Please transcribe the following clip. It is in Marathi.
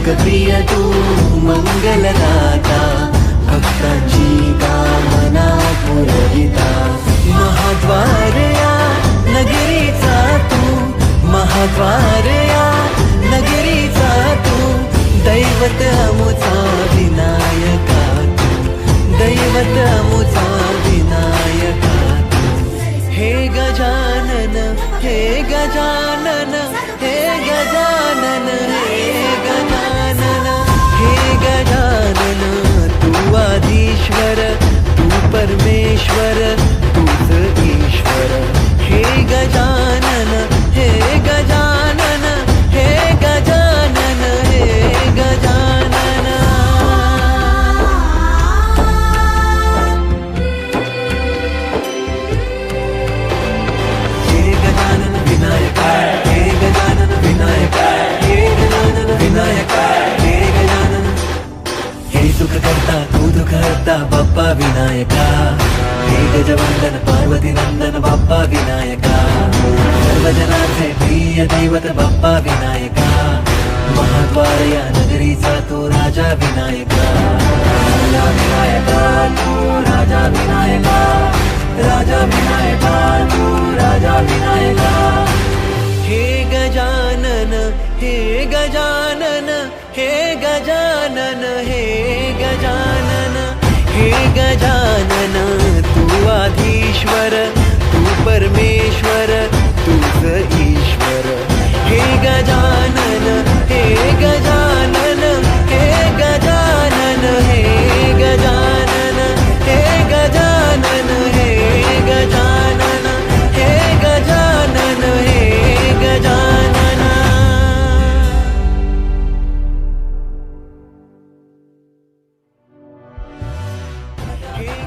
लोकप्रिय तू मंगलदाता, भक्तांची कामना पुरविता. महाद्वार या नगरीचा तू, महाद्वार या नगरीचा तू, दैवत अमुचा विनायका तू, दैवत अमुचा विनायका तू. हे गजानन, हे गजानन, हे गजानन, हे गजानन, हे गजानन. तू आधीश्वर, तू परमेश्वर, तूच ईश्वर. हे गजानन, हे गजानन, हे गजानन, हे गजानन. हे गजानन विनायका, हे गजानन विनायका, हे गजानन विनायका, हे गजानन. हे सुख करता तू दुःख हरता बाप्पा विनायका. हे गजवंदन पार्वती नंदन बाप्पा विनायका. सर्वजनांचे प्रिय दैवत बाप्पा विनायका. महाद्वार या नगरीचा तो राजा विनायका. राजा विनायका तू राजा विनायका, राजा विनायका तू राजा विनायका. हे गजानन, हे गजानन, हे गजानन, हे गजानन, हे गजानन. तू आधीश्वर, तू परमेश्वर, तूच ईश्वर. हे गजानन, हे गजानन, हे गजानन, हे गजानन, हे गजानन, हे गजानन, हे गजानन, हे गजानन. हे